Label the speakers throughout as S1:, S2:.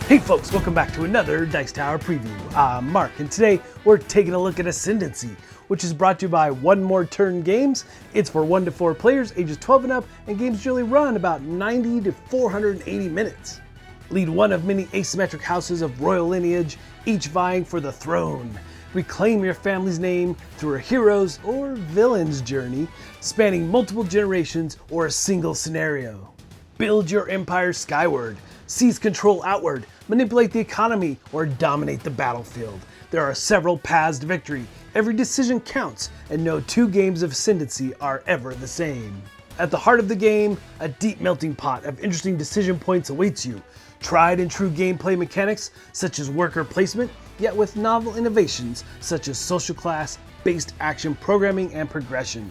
S1: Hey folks, welcome back to another Dice Tower preview. I'm Mark, and today we're taking a look at Ascendancy, which is brought to you by One More Turn Games. It's for 1 to 4 players, ages 12 and up, and games generally run about 90 to 480 minutes. Lead one of many asymmetric houses of royal lineage, each vying for the throne. Reclaim your family's name through a hero's or villain's journey, spanning multiple generations or a single scenario. Build your empire skyward, seize control outward, manipulate the economy, or dominate the battlefield. There are several paths to victory. Every decision counts, and no 2 games of Ascendancy are ever the same. At the heart of the game, a deep melting pot of interesting decision points awaits you. Tried and true gameplay mechanics, such as worker placement, yet with novel innovations, such as social class-based action programming and progression.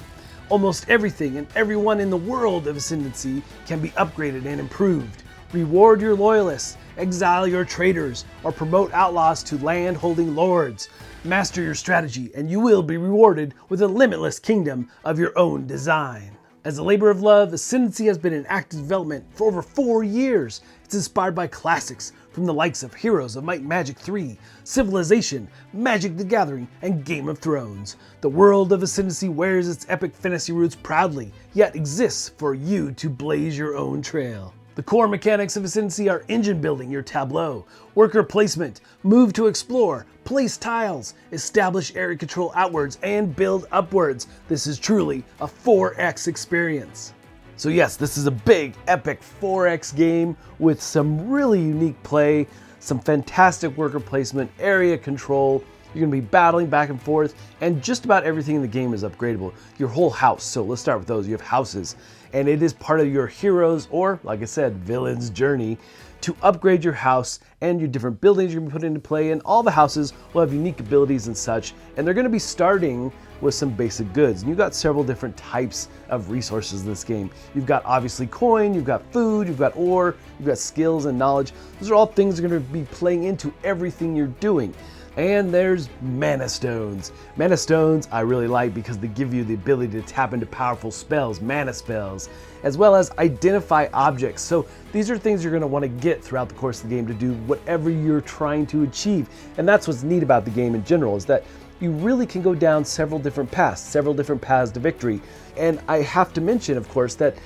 S1: Almost everything and everyone in the world of Ascendancy can be upgraded and improved. Reward your loyalists, exile your traitors, or promote outlaws to land-holding lords. Master your strategy, and you will be rewarded with a limitless kingdom of your own design. As a labor of love, Ascendancy has been in active development for over 4 years. It's inspired by classics from the likes of Heroes of Might and Magic 3, Civilization, Magic the Gathering, and Game of Thrones. The world of Ascendancy wears its epic fantasy roots proudly, yet exists for you to blaze your own trail. The core mechanics of Ascendancy are engine building your tableau, worker placement, move to explore, place tiles, establish area control outwards, and build upwards. This is truly a 4X experience. So yes, this is a big, epic 4X game with some really unique play, some fantastic worker placement, area control. You're going to be battling back and forth, and just about everything in the game is upgradable. Your whole house, so let's start with those. You have houses, and it is part of your heroes, or like I said, villain's journey to upgrade your house and your different buildings you're going to put into play, and all the houses will have unique abilities and such, and they're going to be starting with some basic goods. And you've got several different types of resources in this game. You've got obviously coin, you've got food, you've got ore, you've got skills and knowledge. Those are all things that are going to be playing into everything you're doing. And there's mana stones. Mana stones I really like because they give you the ability to tap into powerful spells, mana spells, as well as identify objects. So these are things you're going to want to get throughout the course of the game to do whatever you're trying to achieve. And that's what's neat about the game in general, is that you really can go down several different paths to victory. And I have to mention, of course, that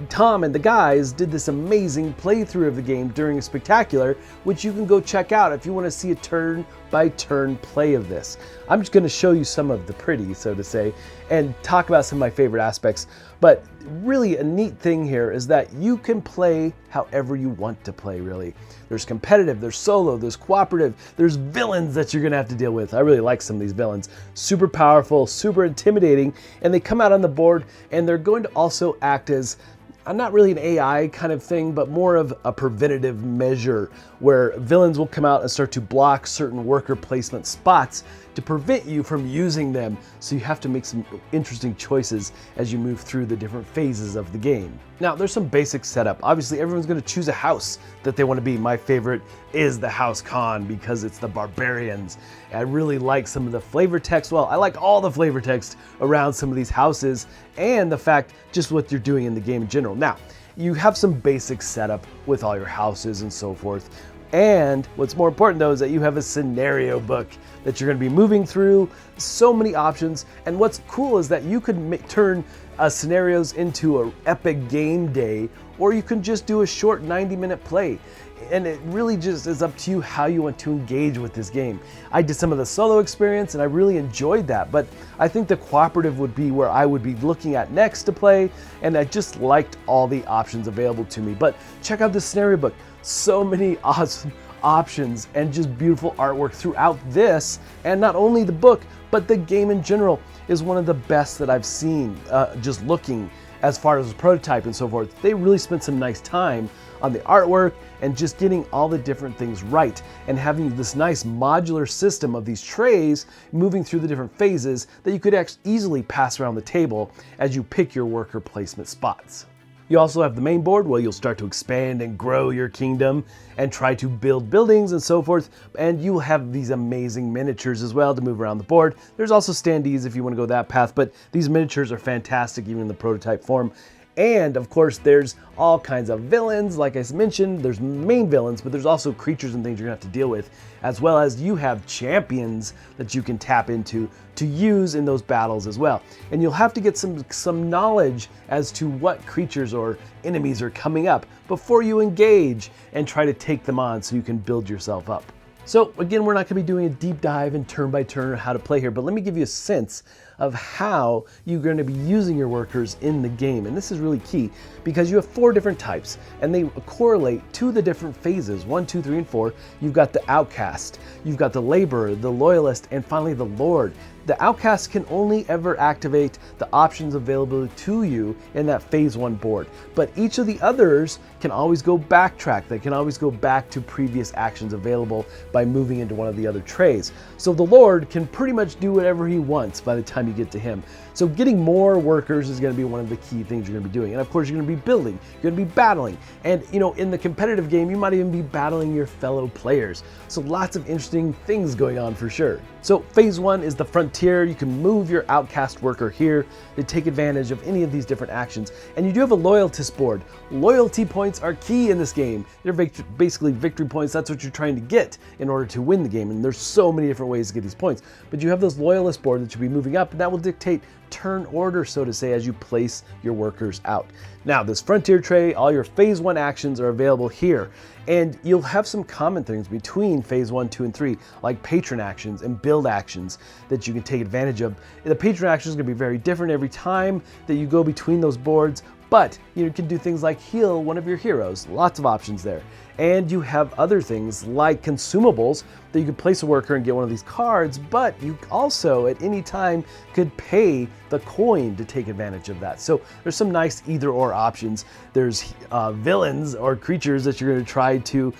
S1: Tom and the guys did this amazing playthrough of the game during a spectacular, which you can go check out if you want to see a turn-by-turn play of this. I'm just going to show you some of the pretty, so to say, and talk about some of my favorite aspects. But really a neat thing here is that you can play however you want to play, really. There's competitive, there's solo, there's cooperative, there's villains that you're going to have to deal with. I really like some of these villains. Super powerful, super intimidating, and they come out on the board, and they're going to also act as not really an AI kind of thing, but more of a preventative measure where villains will come out and start to block certain worker placement spots to prevent you from using them. So you have to make some interesting choices as you move through the different phases of the game. Now, there's some basic setup. Obviously, everyone's going to choose a house that they want to be. My favorite is the House Khan because it's the barbarians. I really like some of the flavor text. Well, I like all the flavor text around some of these houses and the fact just what you're doing in the game in general. Now, you have some basic setup with all your houses and so forth. And what's more important though is that you have a scenario book that you're going to be moving through. So many options. And what's cool is that you could turn scenarios into an epic game day, or you can just do a short 90-minute play. And it really just is up to you how you want to engage with this game. I did some of the solo experience and I really enjoyed that, but I think the cooperative would be where I would be looking at next to play, and I just liked all the options available to me. But check out the scenario book. So many awesome options and just beautiful artwork throughout this, and not only the book, but the game in general is one of the best that I've seen, just looking as far as the prototype and so forth. They really spent some nice time on the artwork and just getting all the different things right, and having this nice modular system of these trays moving through the different phases that you could easily pass around the table as you pick your worker placement spots. You also have the main board where you'll start to expand and grow your kingdom and try to build buildings and so forth. And you'll have these amazing miniatures as well to move around the board. There's also standees if you want to go that path, but these miniatures are fantastic even in the prototype form. And of course, there's all kinds of villains. Like I mentioned, there's main villains, but there's also creatures and things you're gonna have to deal with, as well as you have champions that you can tap into to use in those battles as well. And you'll have to get some knowledge as to what creatures or enemies are coming up before you engage and try to take them on so you can build yourself up. So again, we're not gonna be doing a deep dive in turn by turn how to play here, but let me give you a sense of how you're going to be using your workers in the game. And this is really key because you have 4 different types and they correlate to the different phases. 1, 2, 3, and 4. You've got the outcast, you've got the laborer, the loyalist, and finally the lord. The outcast can only ever activate the options available to you in that phase 1 board, but each of the others can always go backtrack. They can always go back to previous actions available by moving into one of the other trays. So the lord can pretty much do whatever he wants by the time you get to him. So getting more workers is going to be one of the key things you're going to be doing. And of course, you're going to be building, you're going to be battling. And you know, in the competitive game, you might even be battling your fellow players. So lots of interesting things going on for sure. So phase 1 is the frontier. You can move your outcast worker here to take advantage of any of these different actions. And you do have a loyalty board. Loyalty points are key in this game. They're basically victory points. That's what you're trying to get in order to win the game. And there's so many different ways to get these points. But you have those loyalist board that you'll be moving up, and that will dictate turn order, so to say, as you place your workers out. Now, this frontier tray, all your phase 1 actions are available here, and you'll have some common things between phase 1, 2, and 3, like patron actions and build actions that you can take advantage of. The patron action is going to be very different every time that you go between those boards, but you can do things like heal one of your heroes. Lots of options there. And you have other things like consumables that you can place a worker and get one of these cards, but you also at any time could pay the coin to take advantage of that. So there's some nice either or options. There's villains or creatures that you're going to try to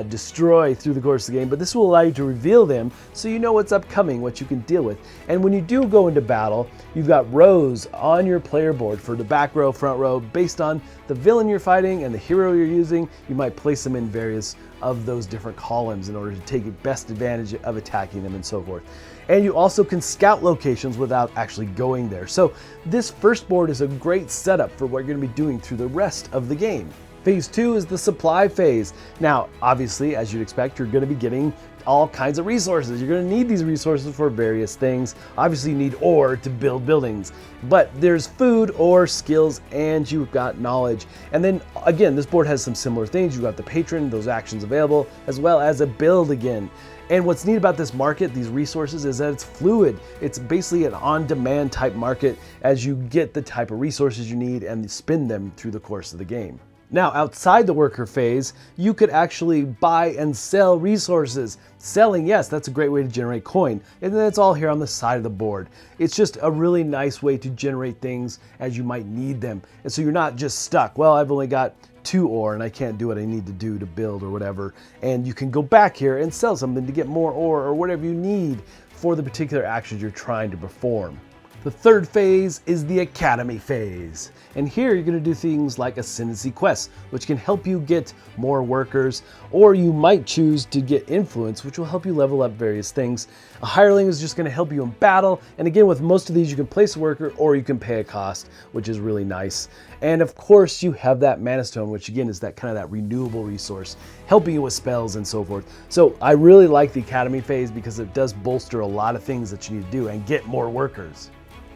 S1: destroy through the course of the game, but this will allow you to reveal them so you know what's upcoming, what you can deal with. And when you do go into battle, you've got rows on your player board for the back row, front row, based on the villain you're fighting and the hero you're using. You might place them in various of those different columns in order to take best advantage of attacking them and so forth. And you also can scout locations without actually going there. So this first board is a great setup for what you're going to be doing through the rest of the game. Phase 2 is the supply phase. Now, obviously, as you'd expect, you're going to be getting all kinds of resources. You're going to need these resources for various things. Obviously, you need ore to build buildings, but there's food, ore, skills, and you've got knowledge. And then again, this board has some similar things. You've got the patron, those actions available, as well as a build again. And what's neat about this market, these resources, is that it's fluid. It's basically an on-demand type market as you get the type of resources you need and spend them through the course of the game. Now, outside the worker phase, you could actually buy and sell resources. Selling, yes, that's a great way to generate coin. And then it's all here on the side of the board. It's just a really nice way to generate things as you might need them. And so you're not just stuck, well, I've only got 2 ore and I can't do what I need to do to build or whatever. And you can go back here and sell something to get more ore or whatever you need for the particular actions you're trying to perform. The third phase is the Academy phase. And here you're going to do things like Ascendancy quests, which can help you get more workers, or you might choose to get influence, which will help you level up various things. A hireling is just going to help you in battle, and again, with most of these you can place a worker or you can pay a cost, which is really nice. And of course you have that mana stone, which again is that kind of that renewable resource, helping you with spells and so forth. So I really like the Academy phase because it does bolster a lot of things that you need to do and get more workers.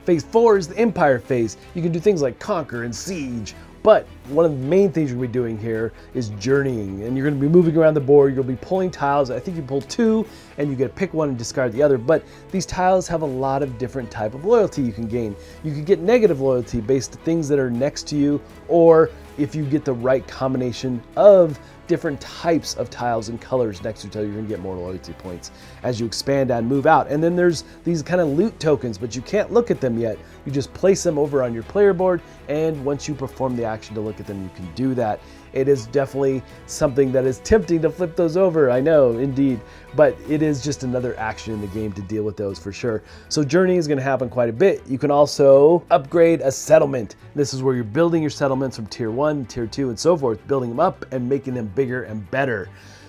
S1: Phase 4 is the Empire phase. You can do things like conquer and siege, but one of the main things you're going to be doing here is journeying, and you're going to be moving around the board. You're going to be pulling tiles. I think you pull 2 and you get to pick one and discard the other, but these tiles have a lot of different type of loyalty you can gain. You can get negative loyalty based on things that are next to you, or if you get the right combination of different types of tiles and colors next to each other, you're going to get more loyalty points as you expand and move out. And then there's these kind of loot tokens, but you can't look at them yet. You just place them over on your player board, and once you perform the action to look at them, you can do that. It is definitely something that is tempting to flip those over, I know, indeed, but it is just another action in the game to deal with those for sure. So journeying is going to happen quite a bit. You can also upgrade a settlement. This is where you're building your settlements from tier 1, tier 2, and so forth, building them up and making them bigger and better.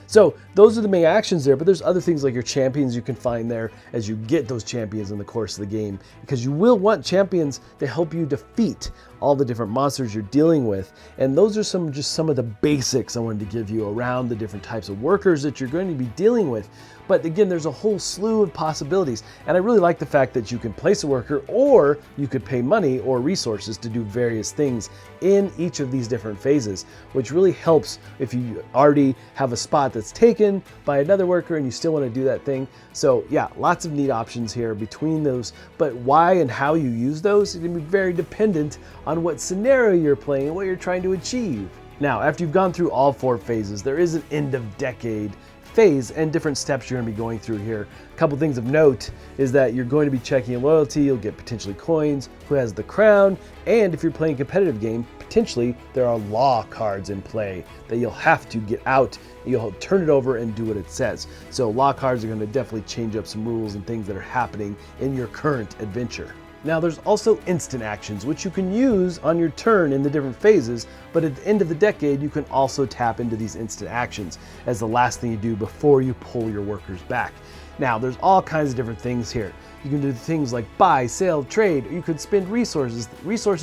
S1: So those are the main actions there, but there's other things like your champions you can find there as you get those champions in the course of the game, because you will want champions to help you defeat all the different monsters you're dealing with. And those are just some of the basics I wanted to give you around the different types of workers that you're going to be dealing with. But again, there's a whole slew of possibilities. And I really like the fact that you can place a worker, or you could pay money or resources to do various things in each of these different phases, which really helps if you already have a spot that's taken by another worker and you still want to do that thing. So yeah, lots of neat options here between those, but why and how you use those is going to be very dependent on what scenario you're playing and what you're trying to achieve. Now, after you've gone through all 4 phases, there is an end of decade phase and different steps you're going to be going through here. A couple things of note is that you're going to be checking loyalty, you'll get potentially coins, who has the crown, and if you're playing a competitive game, potentially there are law cards in play that you'll have to get out. You'll turn it over and do what it says. So law cards are going to definitely change up some rules and things that are happening in your current adventure. Now there's also instant actions, which you can use on your turn in the different phases, but at the end of the decade, you can also tap into these instant actions as the last thing you do before you pull your workers back. Now there's all kinds of different things here. You can do things like buy, sell, trade, or you could spend resources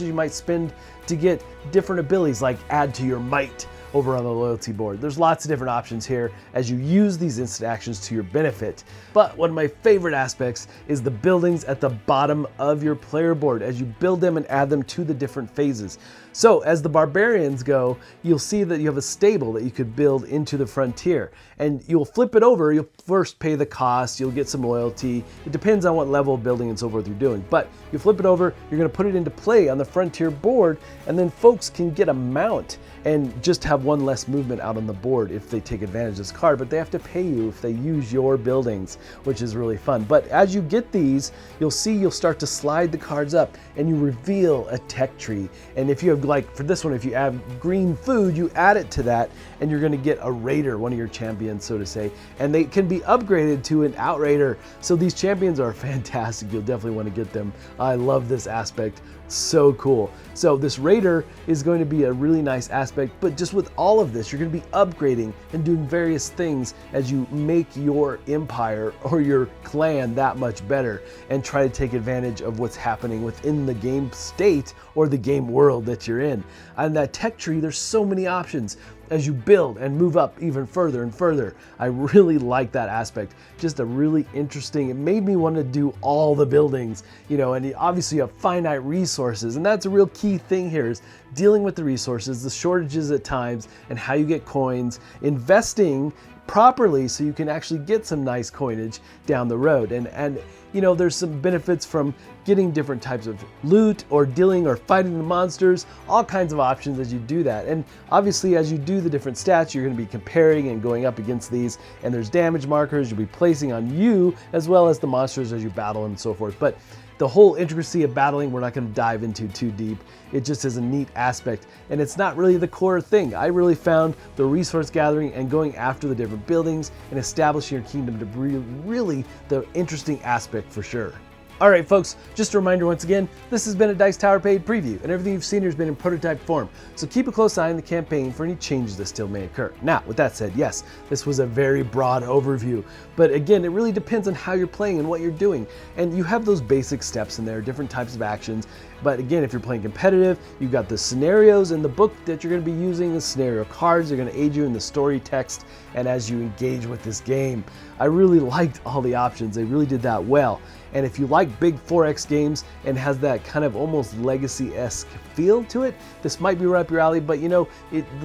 S1: you might spend to get different abilities like add to your might over on the loyalty board. There's lots of different options here as you use these instant actions to your benefit. But one of my favorite aspects is the buildings at the bottom of your player board as you build them and add them to the different phases. So as the barbarians go, you'll see that you have a stable that you could build into the frontier, and you'll flip it over. You'll first pay the cost, you'll get some loyalty. It depends on what level of building and so forth you're doing, but you flip it over, you're gonna put it into play on the frontier board, and then folks can get a mount and just have one less movement out on the board if they take advantage of this card, but they have to pay you if they use your buildings, which is really fun. But as you get these, you'll see you'll start to slide the cards up and you reveal a tech tree. And if you have, like for this one, if you add green food, you add it to that and you're gonna get a raider, one of your champions, so to say, and they can be upgraded to an outraider. So these champions are fantastic. You'll definitely wanna get them. I love this aspect. So cool. So this raider is going to be a really nice aspect, but just with all of this, you're going to be upgrading and doing various things as you make your empire or your clan that much better and try to take advantage of what's happening within the game state or the game world that you're in. On that tech tree, there's so many options as you build and move up even further and further. I really like that aspect. Just a really interesting, it made me want to do all the buildings, you know, and obviously you have finite resources, and that's a real key thing here is dealing with the resources, the shortages at times, and how you get coins, investing properly so you can actually get some nice coinage down the road. And you know, there's some benefits from getting different types of loot or dealing or fighting the monsters, all kinds of options as you do that. And obviously as you do the different stats, you're going to be comparing and going up against these, and there's damage markers you'll be placing on you as well as the monsters as you battle them and so forth. But the whole intricacy of battling, we're not going to dive into too deep. It just is a neat aspect, and it's not really the core thing. I really found the resource gathering and going after the different buildings and establishing your kingdom to be really the interesting aspect for sure. All right, folks, just a reminder once again, this has been a Dice Tower paid preview, and everything you've seen here has been in prototype form, so keep a close eye on the campaign for any changes that still may occur. Now, with that said, yes, this was a very broad overview, but again, it really depends on how you're playing and what you're doing, and you have those basic steps in there, different types of actions. But again, if you're playing competitive, you've got the scenarios in the book that you're going to be using. The scenario cards are going to aid you in the story text and as you engage with this game. I really liked all the options. They really did that well. And if you like big 4X games and has that kind of almost legacy-esque feel to it, this might be right up your alley. But you know,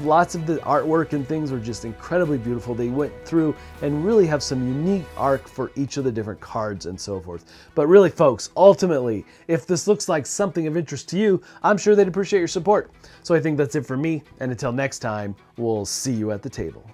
S1: lots of the artwork and things were just incredibly beautiful. They went through and really have some unique art for each of the different cards and so forth. But really, folks, ultimately, if this looks like something of interest to you, I'm sure they'd appreciate your support. So I think that's it for me. And until next time, we'll see you at the table.